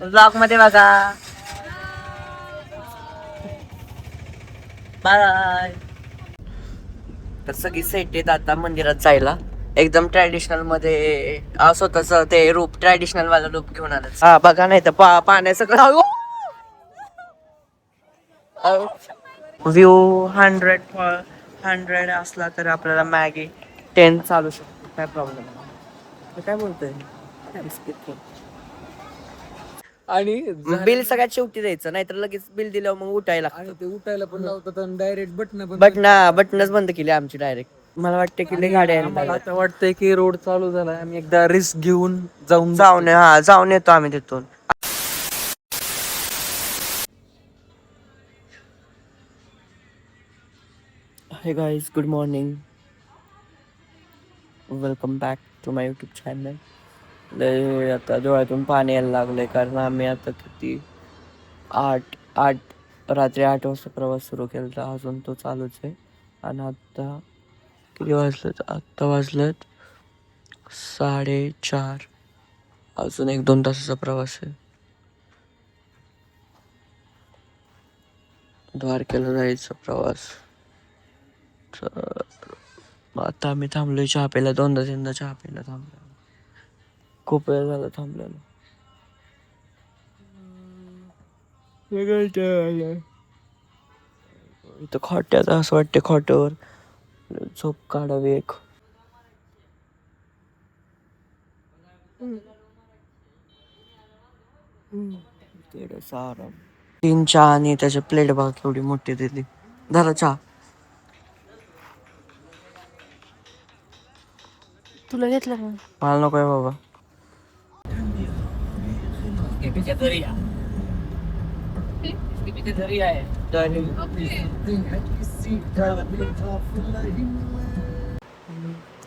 Blog मध्ये बघा. Bye. तर सगळी सेट आहेत आता मंदिरात जायला. एकदम ट्रॅडिशनल मध्ये स्वतःच ते रूप ट्रॅडिशनल वाला रूप घेऊन आलं. हा बघा नाही तर पाण्याचं व्ह्यू 100 असला तर आपल्याला मॅगी 10 चालू शकतो. काय प्रॉब्लेम. काय बोलतोय. आणि बिल सगळ्यात शेवटी द्यायचं, नाहीतर लगेच बिल दिल्यावर मग उठायला आणि ते उठायला पण लावतात आणि डायरेक्ट बटनच बंद केली आमची डायरेक्ट. मला वाटतं की लई गाड्या आम्हाला आता वाटतंय की रोड चालू झालाय, आम्ही एकदा रिस्क घेऊन जाऊन जाऊन येतो आम्ही तिथून. Hey guys, good morning. Welcome back to my YouTube channel. आता डोळ्यातून पाणी यायला लागलंय कारण आम्ही आता किती रात्री 8 वाजता प्रवास सुरू केला होता. अजून तो चालूच आहे. आणि आता किती वाजलेत? आत्ता वाजलेत 4:30. अजून 1-2 तासाचा प्रवास आहे. द्वारकेला जायचा प्रवास. तर आता आम्ही थांबलोय चहा प्यायला. 2दा-3दा चहा प्यायला थांबलो. खूप वेळ झाला थांबलेलो. इथं खोट्यात असं वाटते खोट्यावर झोप काढावी एक. आराम. 3 चहा आणि त्याची प्लेट बघा केवढी मोठी दिली. झाला चहा. तुला घेतला का? मला नको आहे बाबा.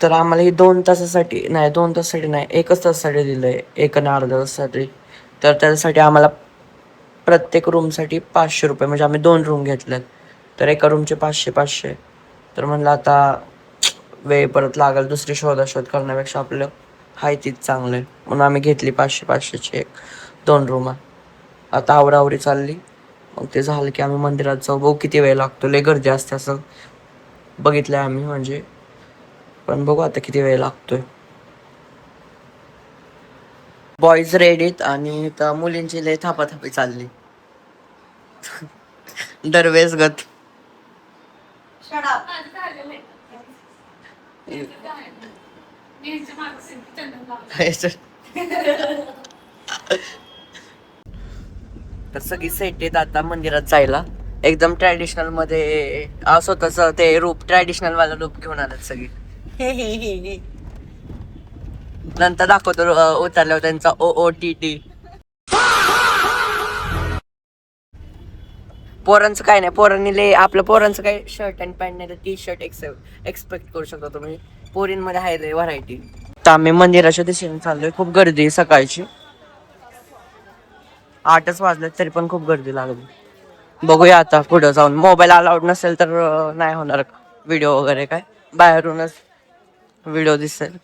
तर आम्हाला ही 2 तासासाठी नाही, 2 तासासाठी नाही, 1 तासासाठी दिलंय. 1 आणि अर्धा तासासाठी. तर त्यासाठी आम्हाला प्रत्येक रूमसाठी 500 रुपये, म्हणजे आम्ही 2 रूम घेतल्यात. तर एका रूमचे 500. तर म्हणलं आता वेळ परत लागेल, दुसरी शोध करण्यापेक्षा आपलं हाय तीच चांगलं आहे. म्हणून आम्ही घेतली 500ची 2 रूम. आता आवरावरी चालली. मग ते झालं की आम्ही मंदिरात जाऊ. बघू किती वेळ लागतो. लय गर्दी असते असं बघितलंय आम्ही, म्हणजे पण बघू आता किती वेळ लागतोय. बॉईज रेडीत आणि त्या मुलींची लय थापाथापी चालली. दरवेळेस गत. तर सगळी सेट आहेत आता मंदिरात जायला. एकदम ट्रॅडिशनल मध्ये स्वतःच ते रूप ट्रॅडिशनल वाला रूप घेऊन आलं सगळी. नंतर दाखवतो उतरल्यावर त्यांचा OOTD. पोरांचं काय नाही, पोरांनी लय आपलं पोरांचं काय शर्ट आणि पॅन्ट नाही तर टी-शर्ट एक्सपेक्ट करू शकता तुम्ही. पोरींमध्ये आहे लय व्हरायटी. तर आम्ही मंदिराच्या दिशेने चाललोय. खूप गर्दी आहे सकाळची. 8च वाजले तरी पण खूप गर्दी लागली. बघूया आता पुढे जाऊन. मोबाईल अलाउड नसेल तर नाही होणार व्हिडिओ वगैरे काय. बाहेरूनच व्हिडिओ दिसेल.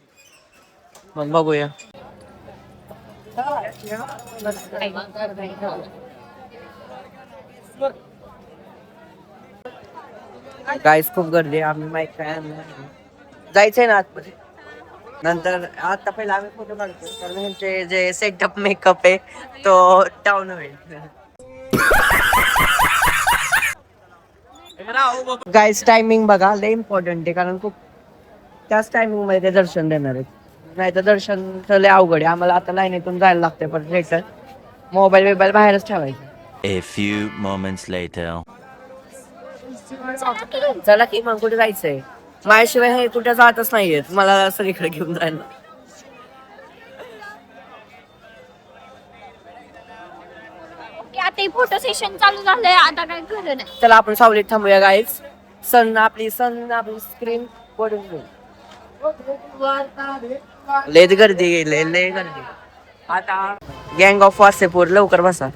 मग बघूया. गाईस खूप गर्दी आहे. आम्ही माईक काय जायचंय ना आतमध्ये. नंतर आता पहिला आम्ही फोटो काढतो कारण ह्यांचे जे सेटअप मेकअप आहे तो डाऊन होईल. गाईस टायमिंग बघा, लय इम्पॉर्टंट आहे कारण खूप त्याच टायमिंग मध्ये ते दर्शन देणार आहेत. नाही तर दर्शन लय अवघड आहे. आम्हाला आता लाईनीतून जायला लागते. पण रिटर्न मोबाईल बाहेरच ठेवायचा. A few moments later. चला की मग कुठे जायचंय. माझ्याशिवाय हे कुठे जातच नाहीयेत. मला सगळीकडे घेऊन जायला. आता फोटो सेशन चालू झालंय. आता काय खरं नाही. चला आपण सावलीत थांबूया गाईज. आपली स्क्रीन पडून घेऊ. लय गर्दी लय गर्दी. आता गँग ऑफ वासेपूर, लवकर बसा.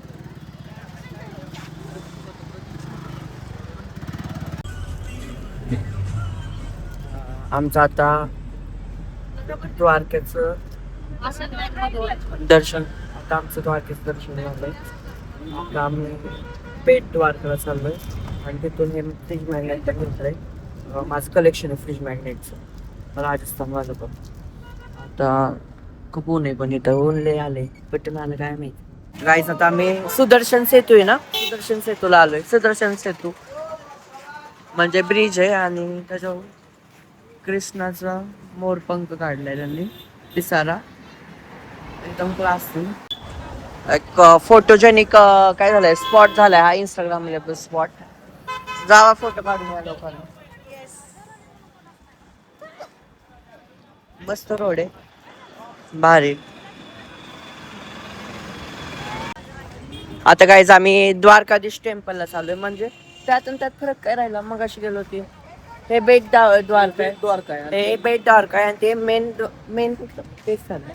आमचं आता द्वारकेचं दर्शन आता आमचं द्वारकेचं दर्शन झालंय. आता आम्ही पेट द्वारकाला चाललोय आणि तिथून हे फ्रीज मॅग्नेट घेतलंय. माझं कलेक्शन आहे फ्रीज मॅग्नेटचं, राजस्थान माझं पण. आता खूप ऊन आहे पण इथं ऊन लय आले पटकन आलं काय माहिती. गाईस आता आम्ही सुदर्शन सेतू आहे ना, सुदर्शन सेतूला आलोय. सुदर्शन सेतू म्हणजे ब्रिज आहे आणि त्याच्यावर कृष्णाचा मोरपंख काढलाय त्यांनी, पिसारा एकदम क्लास. एक फोटोजेनिक काय झालंय स्पॉट झालाय हा, इंस्टाग्राम स्पॉट. जावा फोटो काढून या लोकांना. मस्त रोड आहे, भारी. आता काहीच आम्ही द्वारकाधीश टेम्पलला चाललोय. म्हणजे त्यातून त्यात फरक काय राहिला, मग अशी गेलो होती. हे बेट द्वारका आहे, हे बेट द्वारका आहे आणि ते मेन कुठलं तेच झालं.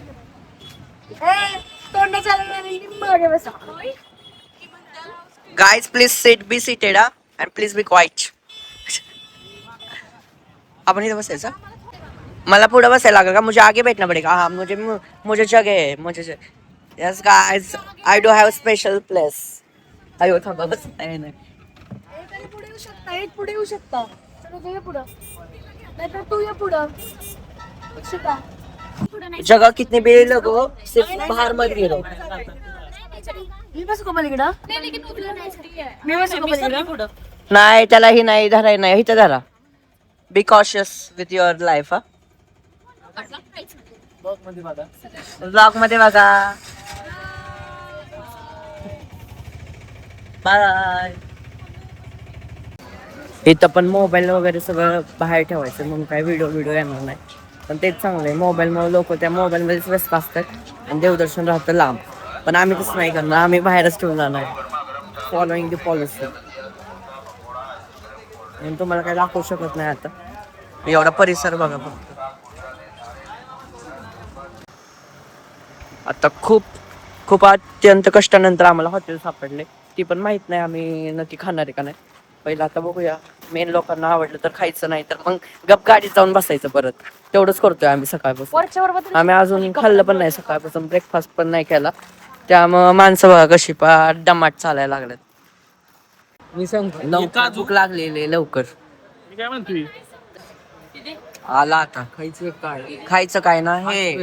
Guys please be seated and please be quite. आपण इथे बसायचं. मला पुढे बसायला लागेल का? मुझे आगे बैठना पड़ेगा. हाँ मुझे जगह है. Yes guys I do have special place. अयो थांबा बस. नाही पुढे येऊ शकता. पुढं नाहीतर तू ये पुढं. जगह कितनी भी लोगो सिर्फ बाहर मत गिरो. मी बसू का पलीकडं? मी बसू का पलीकडं? नाही त्याला ही नाही धराय नाही इथं धरा. Be cautious with your life. हा ब्लॉग मध्ये बघा. बाय. इथं पण मोबाईल वगैरे सगळं बाहेर ठेवायचं म्हणून काय व्हिडिओ येणार नाही. पण तेच चांगलं आहे, मोबाईलमुळे लोक त्या मोबाईलमध्येच व्यस्त असतात आणि देवदर्शन राहतं लांब. पण आम्ही तसं नाही करणार, आम्ही बाहेरच ठेवून जाणार. Following the policy. तुम्हाला काही दाखवू शकत नाही आता. एवढा परिसर बघा फक्त. आता खूप अत्यंत कष्टानंतर आम्हाला हॉटेल सापडले. ती पण माहित नाही आम्ही नक्की खाणार आहे का नाही. पहिलं आता बघूया. मेन लोकांना आवडलं तर खायचं, नाही तर मग गप गाडीत जाऊन बसायचं परत. तेवढंच करतोय आम्ही सकाळपासून. आम्ही अजून खाल्लं पण नाही सकाळपासून, ब्रेकफास्ट पण नाही केला. त्यामुळं माणसं बघा कशी दमाट चालायला लागल्यात. मी सांगतो लवकर भूक लागलेली लवकर. मी काय म्हणतोय, आला आता. खायचं काय ना हे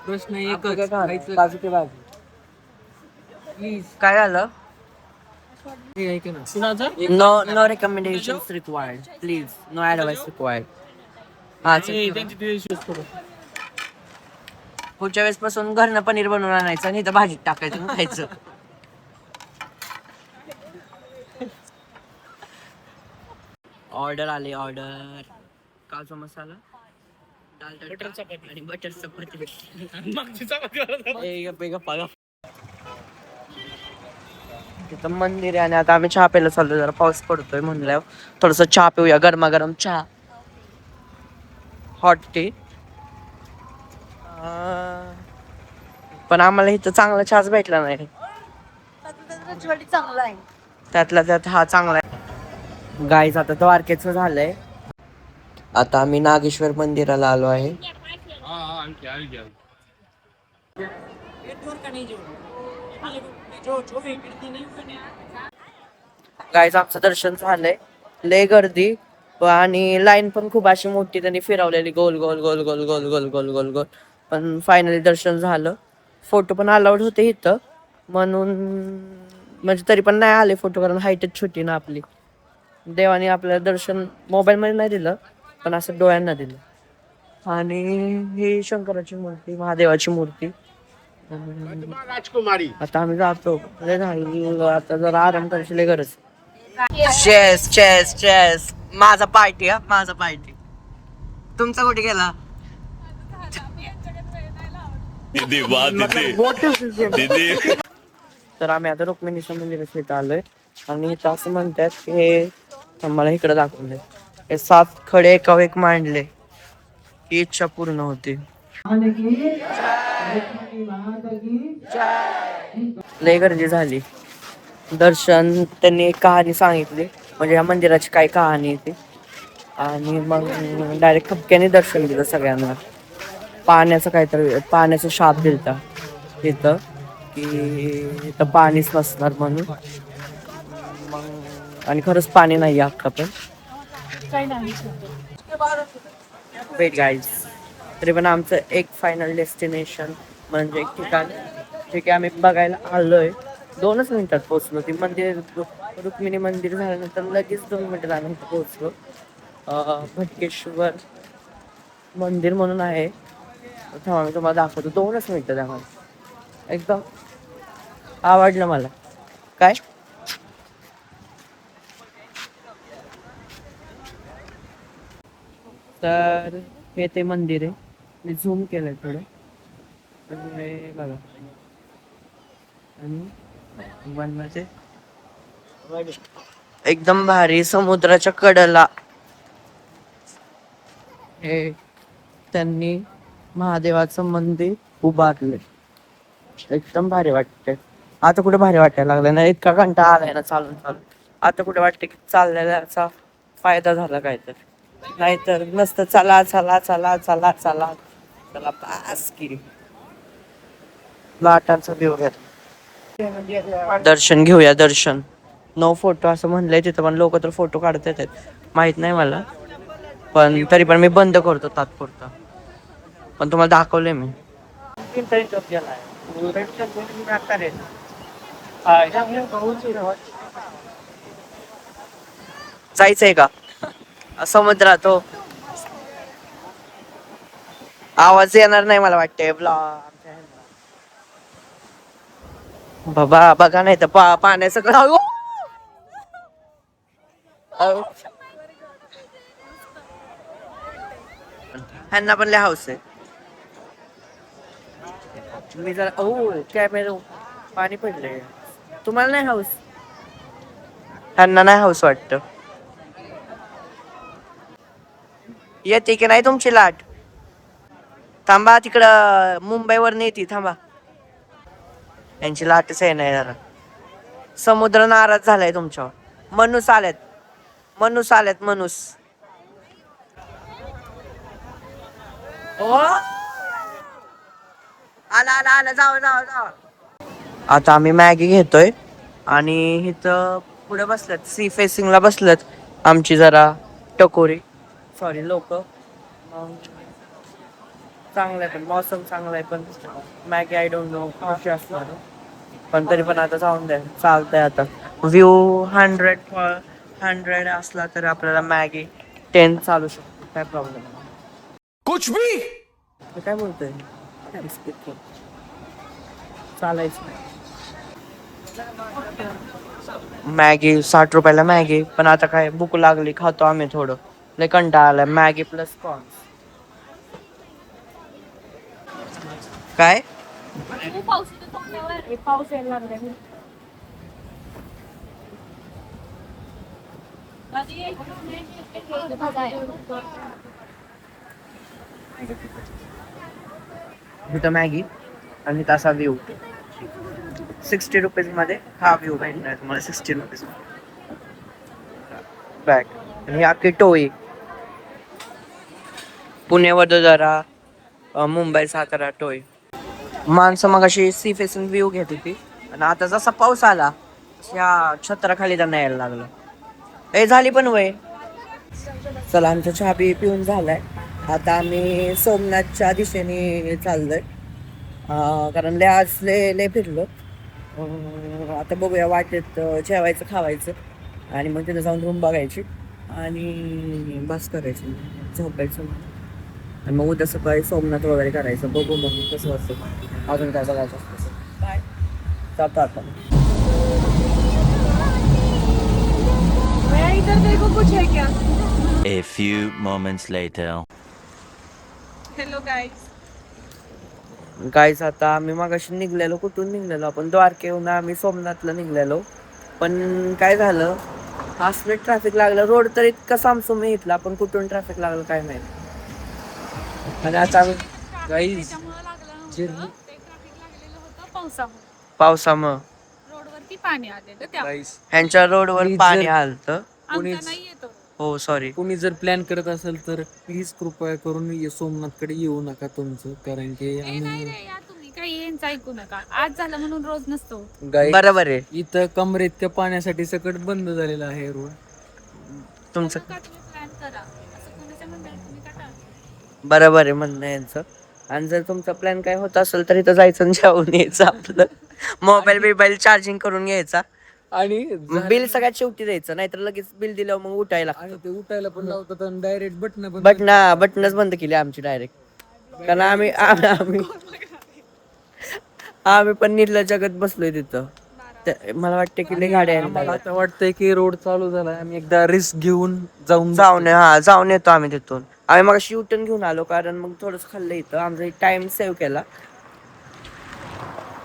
प्रश्न एकच. काय झालं? ऐक ना. No recommendations required. Please, no advice required. हा पुढच्या वेळेस पासून घरनं पनीर बनवून आणायचं आणि इथं भाजीत टाकायचं आणि खायचं. ऑर्डर आली. काजू मसाला, दाल तडका आणि बटर चपाती. तिथं मंदिर आहे आणि आता आम्ही चहा प्यायला चाललो. जरा पाऊस पडतोय म्हणल्यावर थोडस चहा पिऊया. गरमागरम चहा, हॉट टी. पण आम्हाला इथं चांगला चहाच भेटला नाही. त्यातला त्यात हा चांगला आहे. गाईज आता द्वारकेचं झालंय. आता आम्ही नागेश्वर मंदिराला आलो आहे. गाईज आमचं दर्शन झालंय. लय गर्दी आणि लाईन पण खूप अशी मोठी त्यांनी फिरवलेली गोल गोल गोल गोल गोल गोल गोल गोल गोल. पण फायनली दर्शन झालं. फोटो पण अलाउड होते इथं म्हणून, म्हणजे तरी पण नाही आले फोटो कारण हाईटच छोटी ना आपली. देवाने आपल्याला दर्शन मोबाईल मध्ये नाही दिलं पण असं डोळ्यांना दिलं. आणि ही शंकराची मूर्ती, महादेवाची मूर्ती. आता आम्ही जातो. आता जरा आराम करायची गरज. चेस माझा पार्टी. माझा पार्टी. तुमचा कुठे गेला? तर आम्ही आता रुक्मिणीच्या मंदिरात इथं आलोय आणि इथं असं म्हणतात की हे मला इकडे दाखवले. हे 7 खडे एकावर एक मांडले ही इच्छा पूर्ण होती. लय गर्दी झाली. दर्शन त्यांनी एक कहाणी सांगितली, म्हणजे या मंदिराची काय कहाणी आहे ती. आणि मग डायरेक्ट खपक्याने दर्शन दिलं सगळ्यांना. पाण्याचा शाप दिलता. इथं की इथं पाणीच नसणार म्हणून. मग आणि खरंच पाणी नाही आता पण. वेट गाईज, तरी पण आमचं एक फायनल डेस्टिनेशन म्हणजे एक ठिकाण जे की आम्ही बघायला आलोय. 2च मिनिटात पोहोचलो. ती मंदिर रुक्मिणी मंदिर झाल्यानंतर लगेच 2 मिनिटात आम्ही इथे पोहोचलो. भटकेश्वर मंदिर म्हणून आहे. थांबा मी तुम्हाला दाखवतो. 2च मिनिटं द्या मला. एकदम आवडलं मला. काय तर हे ते मंदिर आहे. मी झूम केलंय थोडं. तर हे बघा. आणि वनमध्ये एकदम भारी समुद्राच्या कडेला हे त्यांनी महादेवाचं मंदिर उभारले. एकदम भारी वाटते. आता कुठे भारी वाटायला लागलं ना. इतका कंटाळा आलाय ना चालून चालून. आता कुठे वाटते की चाललेल्याचा फायदा झाला काय तर. नाहीतर नसतं चला चला चला चला चला चला पास की लाटांचा व्ह्यू घ्या. दर्शन घेऊया दर्शन. नो फोटो असं म्हणलंय तिथं पण लोक तर फोटो काढत आहेत. माहित नाही मला, पण तरी पण मी बंद करतो तात्पुरता. पण तुम्हाला दाखवलंय मी. जायचंय का समुद्रात? हो, आवाज येणार नाही मला वाटतंय. बाबा बघा नाही तर पाण्याचं ह्यांना पण लय हाऊस आहे. मी जरा कॅमेरा पाणी पडलंय. तुम्हाला नाही हाऊस? ह्यांना नाही हाऊस वाटतं. येते की नाही तुमची लाट? थांबा तिकडं मुंबईवर नेती थांबा. यांची लाटच आहे नाही जरा. समुद्र नाराज झालाय तुमच्यावर. मनुस आल्यात. मनुस आल्यात. मनुस. आला आला आला. जाऊ जाऊ जाऊ. आता आम्ही मॅगी घेतोय आणि इथं पुढे बसल्यात सी फेसिंगला बसल्यात आमची जरा टकोरी सॉरी लोक. चांगलं आहे पण मौसम चांगला आहे. पण मॅगी आय डोंट नो कशी असणार. पण तरी पण आता जाऊन द्या चालतंय. आता व्ह्यू 100 असला तर आपल्याला मॅगी 10 चालू शकतो. काय प्रॉब्लेम कुछ भी काय बोलतोय. चालायचं मॅगी 60 रुपयाला मॅगी. पण आता काय भूक लागली खातो आम्ही थोडं. लय कंटाळा आलाय. Maggi plus corns. काय पाऊस यायला लागलाय. इथं मॅगी आणि तसा व्ह्यू 60 रुपीज मध्ये हा व्ह्यू भेटणार तुम्हाला. 60 रुपीज बॅग. आणि अख्खी टोळी पुणे वडोदरा मुंबई सातारा टोळी माणसं मग अशी सी फेसिंग व्ह्यू घेत होती. आणि आता जसा पाऊस आला या छत्राखाली त्यांना यायला लागलं. हे झाली पण वय. चला आमचा चहा पिऊन झालाय. आता आम्ही सोमनाथच्या दिशेने चाललोय. कारण लय आज लय फिरलो. आता बघूया वाटेत जेवायचं खावायचं आणि मग तिथं जाऊन रूम बघायची आणि बस करायची झोपायचं. आणि मग उद्या सकाळी सोमनाथ वगैरे करायचं. बघू मग कसं असतं अजून काय बघायचं असतं. काय जातो आता. इधर तेरे को कुछ है क्या? A few moments later. Hello guys. Guys आता आम्ही मगाशी निघलेलो. कुठून निघलेलो आपण? द्वारकेहून आम्ही सोमनाथला निघलेलो. पण काय झालं 5 मिनिट ट्रॅफिक लागलं. रोड तर इतका सामसूम इथला पण कुठून ट्रॅफिक लागलं काय माहिती. आणि आता आम्ही गाईज पावसामुळं रोडवरती पाणी आलेलं त्या गाईज ह्यांच्या रोडवर Please पाणी जर- आलतं. आमचा नाही येतो. हो सॉरी. कोणी जर प्लॅन करत असेल तर प्लीज कृपया करून सोमनाथकडे येऊ नका तुमचं. कारण की नाही आम्ही रे या तुम्ही काही यांचं ऐकू नका. आज झालं म्हणून रोज नसतो. गाई बरोबर आहे इथं कमरेत त्या पाण्यासाठी सकट बंद झालेला आहे रोड. तुमचं नका तुम्ही प्लॅन करा. असं कोणाच्या मंडळात तुम्ही काढा. बरोबर आहे म्हणणं यांचं. आणि जर तुमचा प्लॅन काय होत असेल तर इथं जायचं आणि जेवून यायचं आपलं. मोबाईल चार्जिंग करून घ्यायचा. आणि बिल सगळ्यात शेवटी द्यायचं, नाहीतर लगेच बिल दिल्यावर मग उठायला आणि ते उठायला पण लावतात आणि डायरेक्ट बटन पण बटनच बंद केली आमची डायरेक्ट. कारण आम्ही पण निर्लज जगत बसलोय तिथं. मला वाटतं की लई गाड्या यायला मला लागल्या. आता वाटतंय की रोड चालू झालाय. आम्ही एकदा रिस्क घेऊन जाऊन जाऊन येतो आम्ही तिथून. आम्ही मग युटर्न घेऊन आलो कारण मग थोडंसं खाल्लं इथं, आमचा टाइम सेव्ह केला.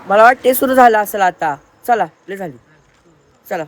मला वाटते सुरू झालं असेल आता. चला लय झाली. चला